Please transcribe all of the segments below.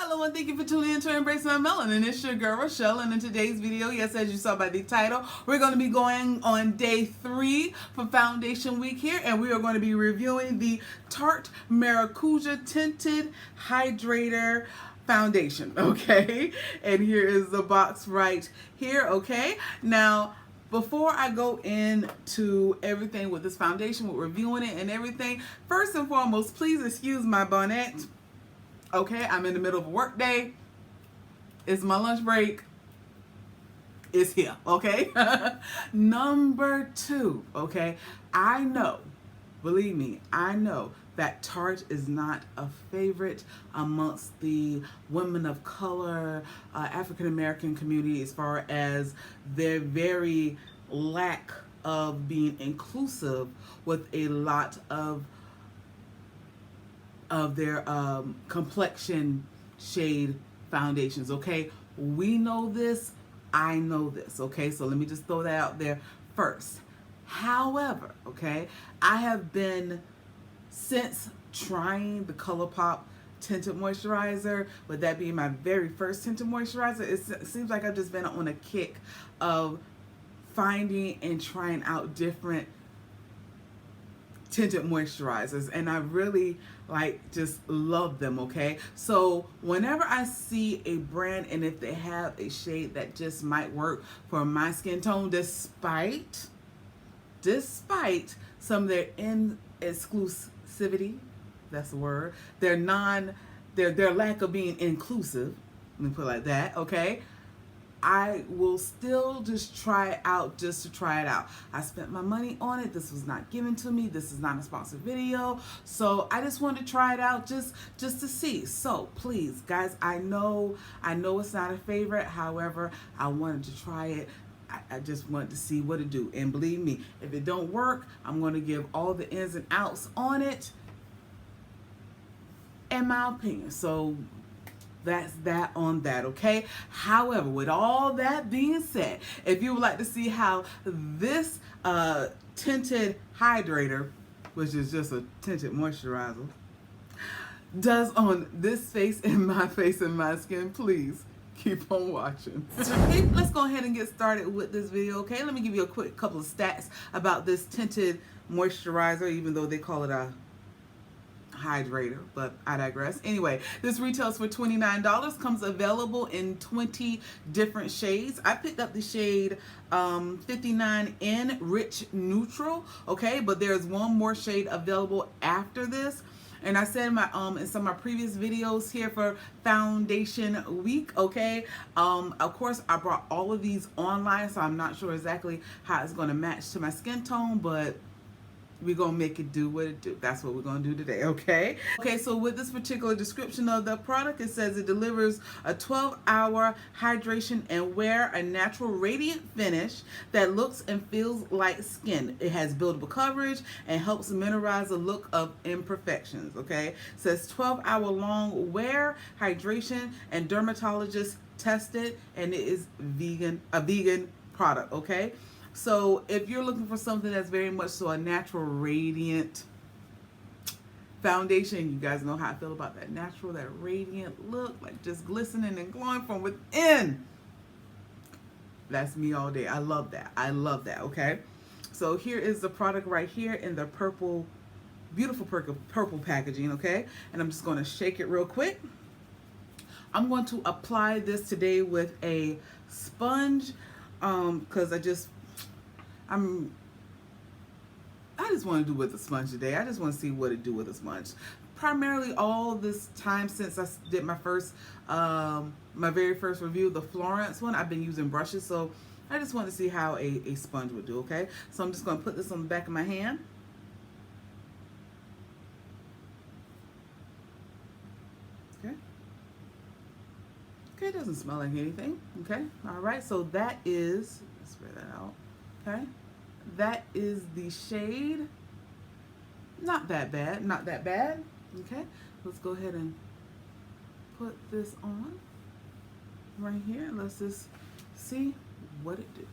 Hello and thank you for tuning in to Embrace My Melanin. It's your girl Rochelle, and in today's video, yes, as you saw by the title, we're going to be going on day 3 for foundation week here, and we are going to be reviewing the Tarte Maracuja Tinted Hydrator foundation, okay? And here is the box right here, okay? Now, before I go into everything with this foundation, with reviewing it and everything, first and foremost, please excuse my bonnet. Okay, I'm in the middle of a work day. It's my lunch break. It's here, okay? Number 2, okay? I know, believe me, I know that Tarte is not a favorite amongst the women of color, African American community, as far as their very lack of being inclusive with a lot of their complexion shade foundations, okay? We know this, I know this, okay? So let me just throw that out there first. However, okay, I have been, since trying the ColourPop tinted moisturizer, with that being my very first tinted moisturizer, it seems like I've just been on a kick of finding and trying out different tinted moisturizers, and I really just love them, okay? So whenever I see a brand and if they have a shade that just might work for my skin tone, despite some of their exclusivity, that's the word, their lack of being inclusive, let me put it like that, okay? I will still just try it out just to try it out. I spent my money on it. This was not given to me. This is not a sponsored video. So I just wanted to try it out just to see. So please, guys, I know it's not a favorite. However, I wanted to try it. I just wanted to see what it do. And believe me, if it don't work, I'm going to give all the ins and outs on it, in my opinion. So that's that on that, okay? However, with all that being said, if you would like to see how this tinted hydrator, which is just a tinted moisturizer, does on this face and my skin, please keep on watching. Okay, let's go ahead and get started with this video, okay? Let me give you a quick couple of stats about this tinted moisturizer, even though they call it a hydrator, but I digress. Anyway, this retails for $29, comes available in 20 different shades. I picked up the shade 59N Rich Neutral, okay, but there's one more shade available after this. And I said in my in some of my previous videos here for foundation week, okay, of course I brought all of these online, so I'm not sure exactly how it's going to match to my skin tone, but we're going to make it do what it do. That's what we're going to do today, okay? Okay, so with this particular description of the product, it says it delivers a 12-hour hydration and wear a natural radiant finish that looks and feels like skin. It has buildable coverage and helps minimize the look of imperfections, okay? It says 12-hour long wear, hydration, and dermatologist tested, and it is a vegan product, okay? So if you're looking for something that's very much so a natural radiant foundation, you guys know how I feel about that natural, that radiant look, like just glistening and glowing from within. That's me all day. I love that. I love that, okay? So here is the product right here in the purple, beautiful purple packaging, okay? And I'm just going to shake it real quick. I'm going to apply this today with a sponge because I just want to do with a sponge today. I just want to see what it do with a sponge. Primarily all this time since I did my very first review, the Florence one, I've been using brushes, so I just want to see how a sponge would do, okay? So I'm just going to put this on the back of my hand. Okay. Okay, it doesn't smell like anything. Okay, all right, so that is, let's spread that out. Okay, that is the shade. Not that bad, not that bad. Okay, let's go ahead and put this on right here. Let's just see what it do.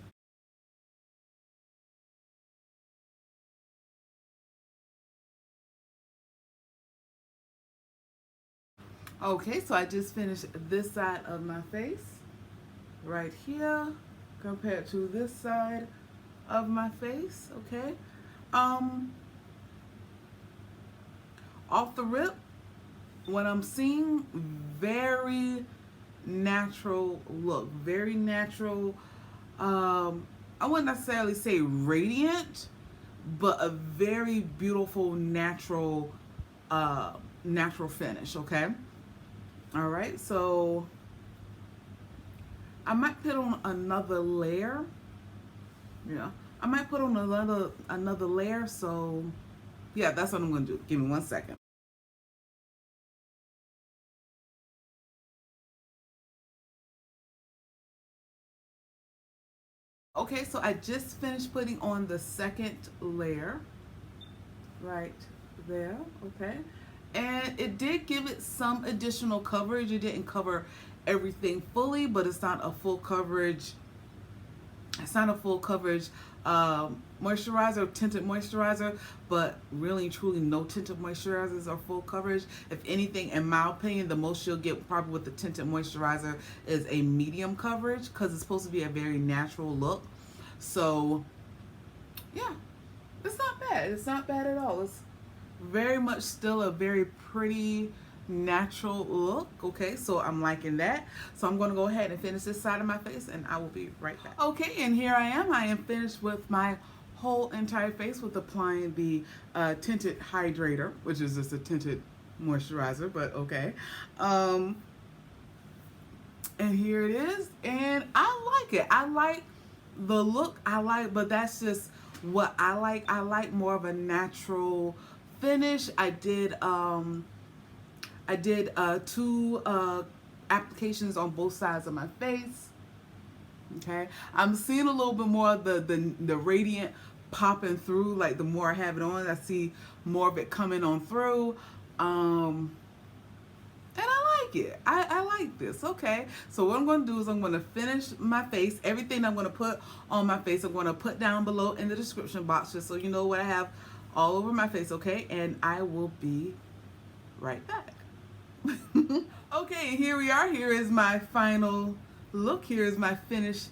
Okay, so I just finished this side of my face right here compared to this side of my face. Okay, off the rip, what I'm seeing, very natural look, very natural. I wouldn't necessarily say radiant, but a very beautiful natural finish. Okay, all right, so I might put on another layer. Yeah, I might put on another layer. So yeah, that's what I'm gonna do. Give me 1 second. Okay, so I just finished putting on the second layer right there. Okay, and it did give it some additional coverage. It didn't cover everything fully, but it's not a full coverage. It's not a full coverage moisturizer, tinted moisturizer, but really truly no tinted moisturizers are full coverage. If anything, in my opinion, the most you'll get probably with the tinted moisturizer is a medium coverage, because it's supposed to be a very natural look. So yeah, it's not bad. It's not bad at all. It's very much still a very pretty natural look. Okay, so I'm liking that. So I'm going to go ahead and finish this side of my face, and I will be right back. Okay, and here I am finished with my whole entire face with applying the tinted hydrator, which is just a tinted moisturizer, but okay. And here it is, and I like it. I like the look. But that's just what I like. I like more of a natural finish. I did two applications on both sides of my face. Okay, I'm seeing a little bit more of the radiant popping through. Like the more I have it on, I see more of it coming on through. And I like it. I like this. Okay, so what I'm going to do is I'm going to finish my face. Everything I'm going to put on my face, I'm going to put down below in the description box, just so you know what I have all over my face. Okay, and I will be right back. Okay, and here we are. Here is my final look. Here is my finished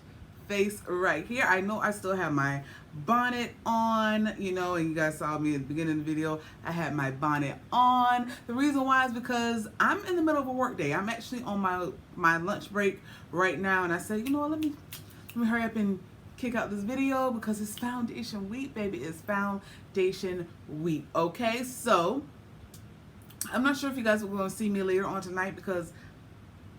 face right here. I know I still have my bonnet on, you know, and you guys saw me at the beginning of the video. I had my bonnet on. The reason why is because I'm in the middle of a work day. I'm actually on my lunch break right now, and I said, you know what, let me hurry up and kick out this video because it's foundation week, baby. It's foundation week. Okay, so I'm not sure if you guys are going to see me later on tonight because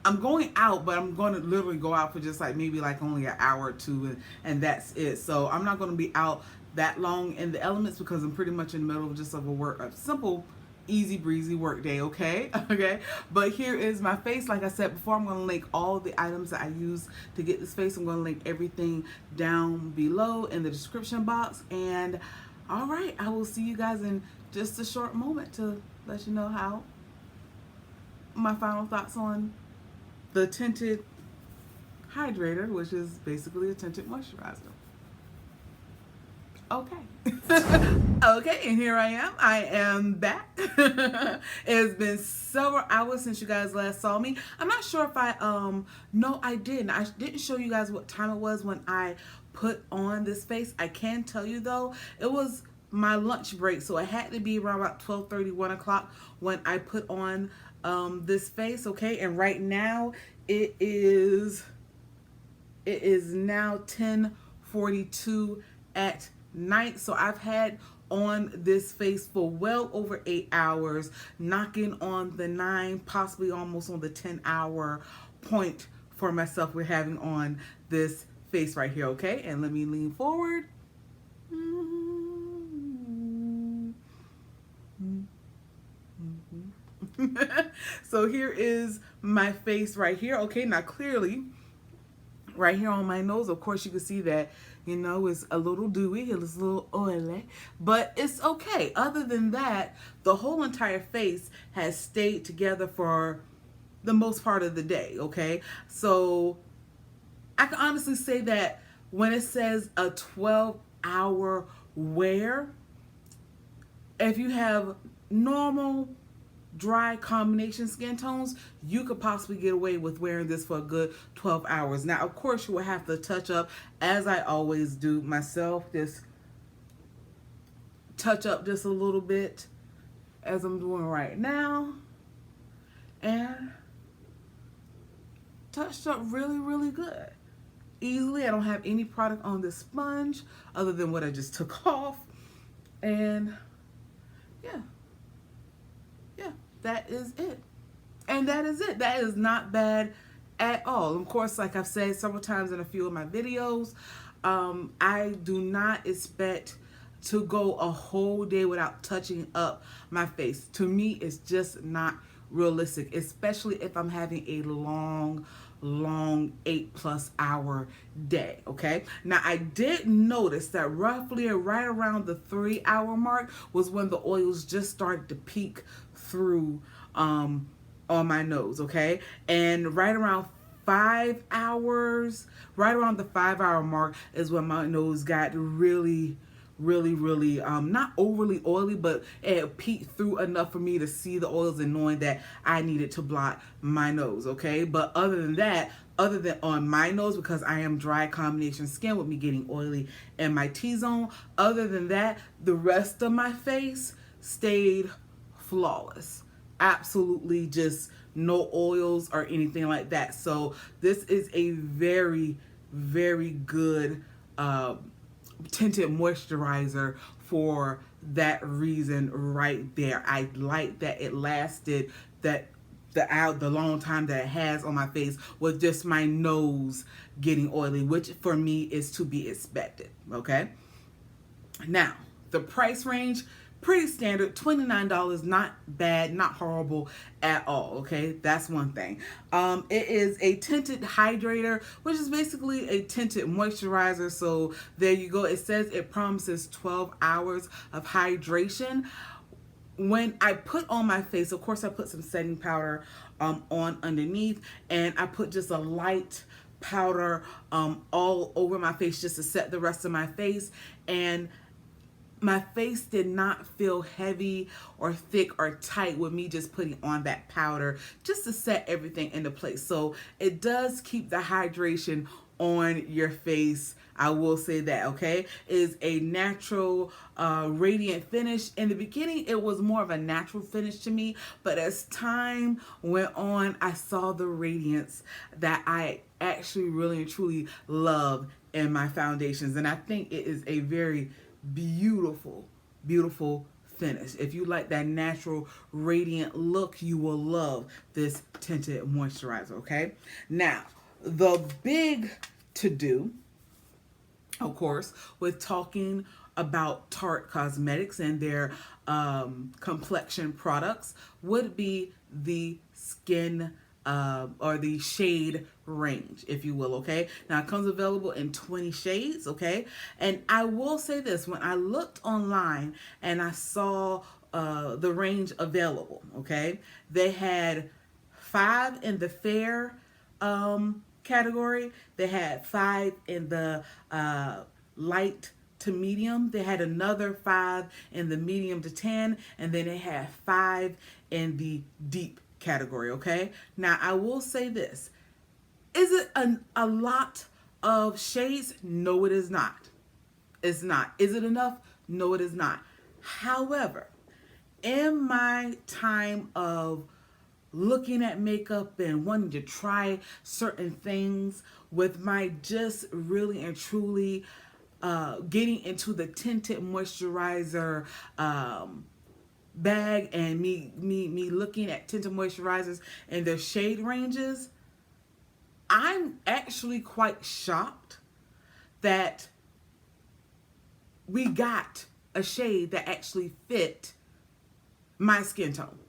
I'm going out, but I'm going to literally go out for just like maybe like only an hour or two, and that's it. So I'm not going to be out that long in the elements because I'm pretty much in the middle of just of a simple, easy breezy work day. Okay, okay. But here is my face. Like I said before, I'm going to link all the items that I use to get this face. I'm going to link everything down below in the description box. And all right, I will see you guys in just a short moment to let you know how my final thoughts on the tinted hydrator, which is basically a tinted moisturizer. Okay. Okay, and here I am. I am back. It's been several hours since you guys last saw me. I'm not sure if no, I didn't. I didn't show you guys what time it was when I put on this face. I can tell you though, it was my lunch break, so it had to be around about 12:30, 1 o'clock when I put on this face. Okay, and right now it is now 10:42 at night, so I've had on this face for well over 8 hours, knocking on the 9, possibly almost on the 10-hour point for myself with having on this face right here. Okay, and let me lean forward. So here is my face right here. Okay, now clearly right here on my nose, of course you can see that, you know, it's a little dewy, it's a little oily, but it's okay. Other than that, the whole entire face has stayed together for the most part of the day. Okay, so I can honestly say that when it says a 12-hour wear, if you have normal dry combination skin tones, you could possibly get away with wearing this for a good 12 hours. Now, of course, you will have to touch up, as I always do myself, just touch up just a little bit as I'm doing right now. And touched up really, really good. Easily. I don't have any product on this sponge other than what I just took off. And yeah, that is it. And that is it. That is not bad at all. Of course, like I've said several times in a few of my videos, I do not expect to go a whole day without touching up my face. To me, it's just not realistic, especially if I'm having a long 8+ hour day. Okay, now I did notice that roughly right around the 3-hour mark was when the oils just started to peek through on my nose. Okay, and right around 5 hours, right around the 5-hour mark is when my nose got really not overly oily, but it peeked through enough for me to see the oils and knowing that I needed to blot my nose. Okay, but other than that, other than on my nose, because I am dry combination skin with me getting oily in my T-zone, other than that, the rest of my face stayed flawless. Absolutely just no oils or anything like that. So this is a very good tinted moisturizer for that reason right there. I like that it lasted the long time that it has on my face with just my nose getting oily, which for me is to be expected. Okay, now the price range, pretty standard, $29. Not bad, not horrible at all. Okay, that's one thing. It is a tinted hydrator, which is basically a tinted moisturizer. So there you go. It says it promises 12 hours of hydration. When I put on my face, of course I put some setting powder on underneath, and I put just a light powder all over my face just to set the rest of my face, and my face did not feel heavy or thick or tight with me just putting on that powder just to set everything into place. So it does keep the hydration on your face. I will say that. Okay, it is a natural radiant finish. In the beginning it was more of a natural finish to me, but as time went on, I saw the radiance that I actually really and truly love in my foundations, and I think it is a very beautiful finish. If you like that natural radiant look, you will love this tinted moisturizer. Okay, now the big to do, of course, with talking about Tarte Cosmetics and their complexion products would be the skin or the shade range, if you will. Okay, now it comes available in 20 shades. Okay, and I will say this, when I looked online and I saw the range available, okay, they had 5 in the fair category, they had 5 in the light to medium, they had another 5 in the medium to tan, and then they had 5 in the deep category. Okay, now I will say this, is it a lot of shades? No, it is not. It's not. Is it enough? No, it is not. However, in my time of looking at makeup and wanting to try certain things, with my just really and truly getting into the tinted moisturizer bag, and me looking at tinted moisturizers and their shade ranges, I'm actually quite shocked that we got a shade that actually fit my skin tone.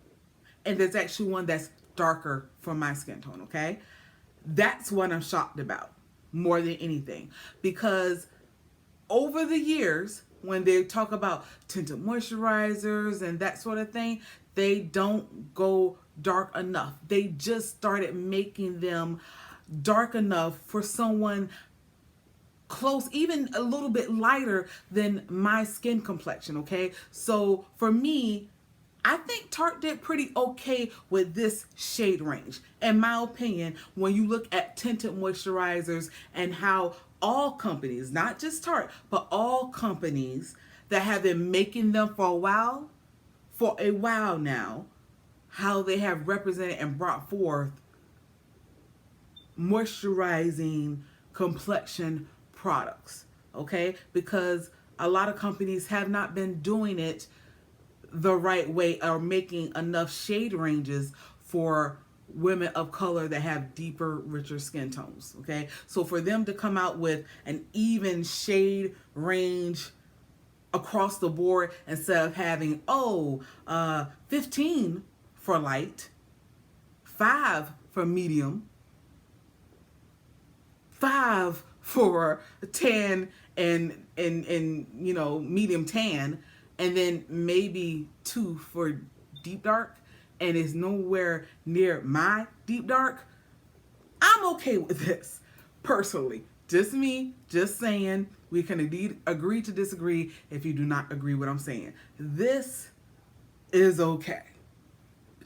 And there's actually one that's darker for my skin tone. Okay, that's what I'm shocked about more than anything, because over the years, when they talk about tinted moisturizers and that sort of thing, they don't go dark enough. They just started making them dark enough for someone close, even a little bit lighter than my skin complexion. Okay, so for me, I think Tarte did pretty okay with this shade range. In my opinion, when you look at tinted moisturizers and how all companies, not just Tarte, but all companies that have been making them for a while now, how they have represented and brought forth moisturizing complexion products, okay? Because a lot of companies have not been doing it the right way or making enough shade ranges for women of color that have deeper, richer skin tones, okay? So for them to come out with an even shade range across the board instead of having, 15 for light, 5 for medium, 5 for tan and medium tan, and then maybe 2 for deep dark, and it's nowhere near my deep dark. I'm okay with this personally. Just me, just saying. We can indeed agree to disagree if you do not agree what I'm saying. This is okay.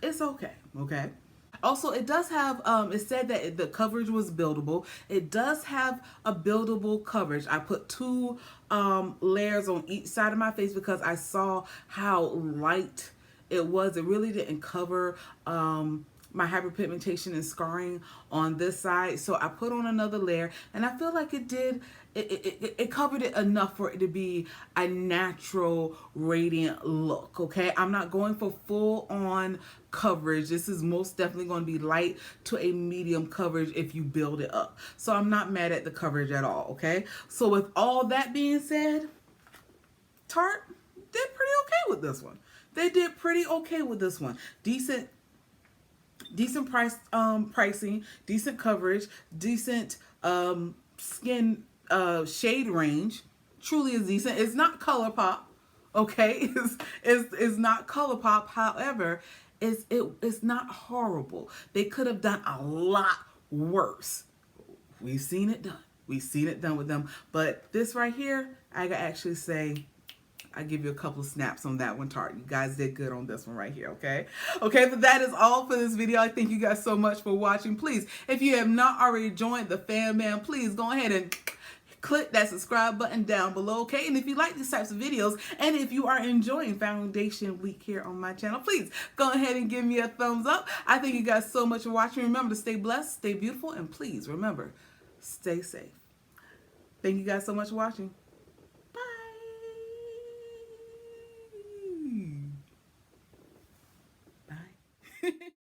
It's okay, okay? Also, it does have, it said that the coverage was buildable. It does have a buildable coverage. I put 2 layers on each side of my face because I saw how light it was. It really didn't cover my hyperpigmentation and scarring on this side. So I put on another layer, and I feel like it did, it covered it enough for it to be a natural, radiant look, okay? I'm not going for full on coverage. This is most definitely going to be light to a medium coverage if you build it up. So I'm not mad at the coverage at all, okay? So with all that being said, Tarte did pretty okay with this one. They did pretty okay with this one. Decent pricing, decent coverage, decent skin shade range. Truly is decent. It's not color pop, okay? It's not color pop. However, it's not horrible. They could have done a lot worse. We've seen it done. We've seen it done with them. But this right here, I can actually say, I give you a couple of snaps on that one, Tarte. You guys did good on this one right here, okay? Okay, but that is all for this video. I thank you guys so much for watching. Please, if you have not already joined the fam, please go ahead and click that subscribe button down below, okay? And if you like these types of videos, and if you are enjoying Foundation Week here on my channel, please go ahead and give me a thumbs up. I thank you guys so much for watching. Remember to stay blessed, stay beautiful, and please remember, stay safe. Thank you guys so much for watching. Bye.